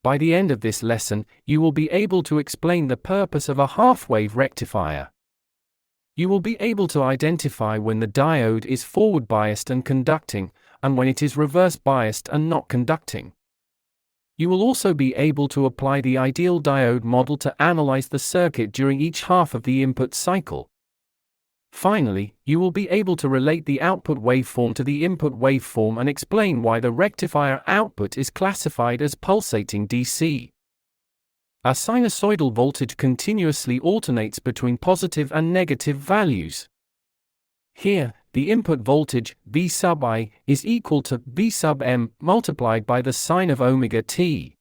By the end of this lesson, you will be able to explain the purpose of a half-wave rectifier. You will be able to identify when the diode is forward biased and conducting, and when it is reverse biased and not conducting. You will also be able to apply the ideal diode model to analyze the circuit during each half of the input cycle. Finally, you will be able to relate the output waveform to the input waveform and explain why the rectifier output is classified as pulsating DC. A sinusoidal voltage continuously alternates between positive and negative values. Here, the input voltage, V sub I, is equal to V sub M multiplied by the sine of omega t.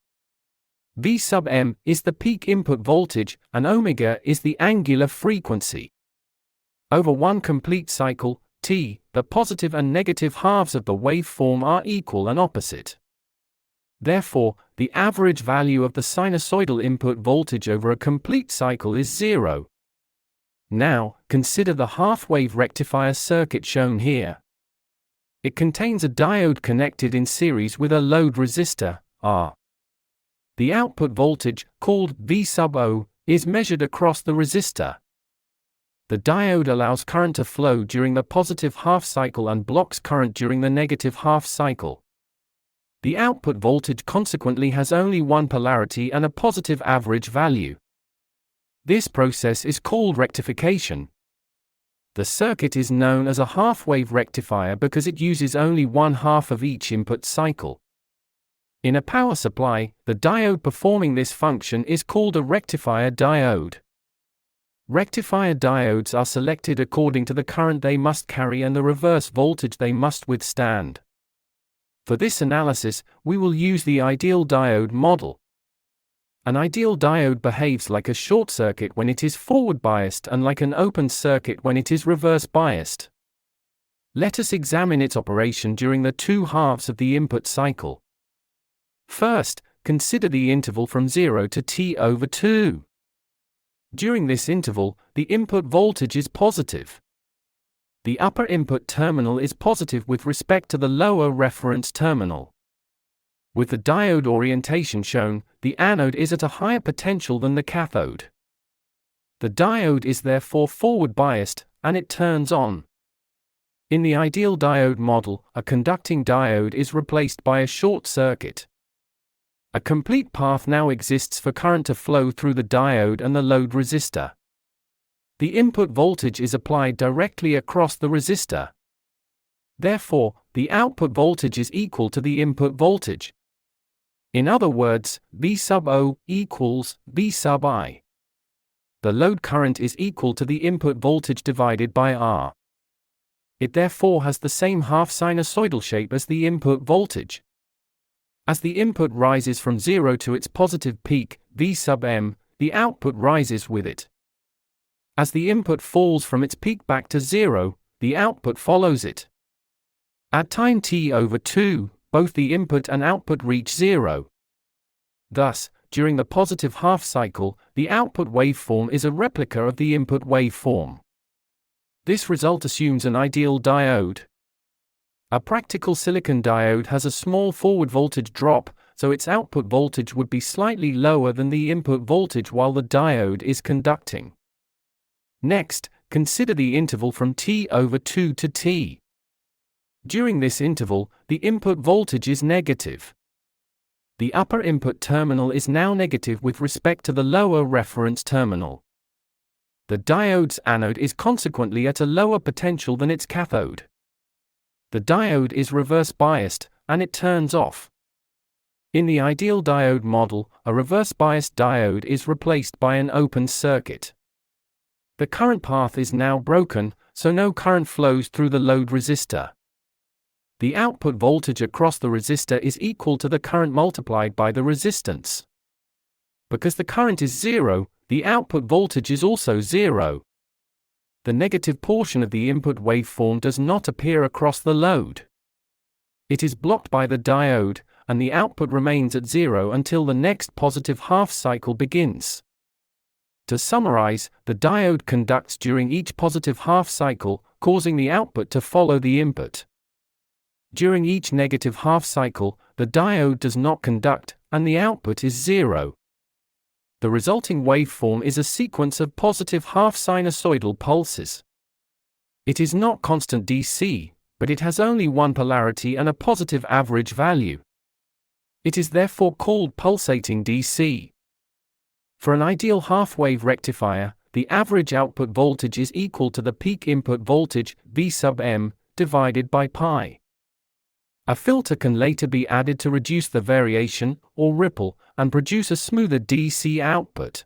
V sub M is the peak input voltage, and omega is the angular frequency. Over one complete cycle, T, the positive and negative halves of the waveform are equal and opposite. Therefore, the average value of the sinusoidal input voltage over a complete cycle is 0. Now, consider the half-wave rectifier circuit shown here. It contains a diode connected in series with a load resistor, R. The output voltage, called V sub O, is measured across the resistor. The diode allows current to flow during the positive half cycle and blocks current during the negative half cycle. The output voltage consequently has only one polarity and a positive average value. This process is called rectification. The circuit is known as a half-wave rectifier because it uses only one half of each input cycle. In a power supply, the diode performing this function is called a rectifier diode. Rectifier diodes are selected according to the current they must carry and the reverse voltage they must withstand. For this analysis, we will use the Ideal-Diode model. An ideal diode behaves like a short circuit when it is forward biased and like an open circuit when it is reverse biased. Let us examine its operation during the two halves of the input cycle. First, consider the interval from 0 to T/2. During this interval, the input voltage is positive. The upper input terminal is positive with respect to the lower reference terminal. With the diode orientation shown, the anode is at a higher potential than the cathode. The diode is therefore forward biased, and it turns on. In the ideal diode model, a conducting diode is replaced by a short circuit. A complete path now exists for current to flow through the diode and the load resistor. The input voltage is applied directly across the resistor. Therefore, the output voltage is equal to the input voltage. In other words, V sub O equals V sub I. The load current is equal to the input voltage divided by R. It therefore has the same half-sinusoidal shape as the input voltage. As the input rises from 0 to its positive peak, V sub M, the output rises with it. As the input falls from its peak back to 0, the output follows it. At time T/2, both the input and output reach 0. Thus, during the positive half cycle, the output waveform is a replica of the input waveform. This result assumes an ideal diode. A practical silicon diode has a small forward voltage drop, so its output voltage would be slightly lower than the input voltage while the diode is conducting. Next, consider the interval from T/2 to T. During this interval, the input voltage is negative. The upper input terminal is now negative with respect to the lower reference terminal. The diode's anode is consequently at a lower potential than its cathode. The diode is reverse biased, and it turns off. In the ideal diode model, a reverse biased diode is replaced by an open circuit. The current path is now broken, so no current flows through the load resistor. The output voltage across the resistor is equal to the current multiplied by the resistance. Because the current is 0, the output voltage is also 0. The negative portion of the input waveform does not appear across the load. It is blocked by the diode, and the output remains at 0 until the next positive half cycle begins. To summarize, the diode conducts during each positive half cycle, causing the output to follow the input. During each negative half cycle, the diode does not conduct, and the output is 0. The resulting waveform is a sequence of positive half-sinusoidal pulses. It is not constant DC, but it has only one polarity and a positive average value. It is therefore called pulsating DC. For an ideal half-wave rectifier, the average output voltage is equal to the peak input voltage, V sub m, divided by pi. A filter can later be added to reduce the variation, or ripple, and produce a smoother DC output.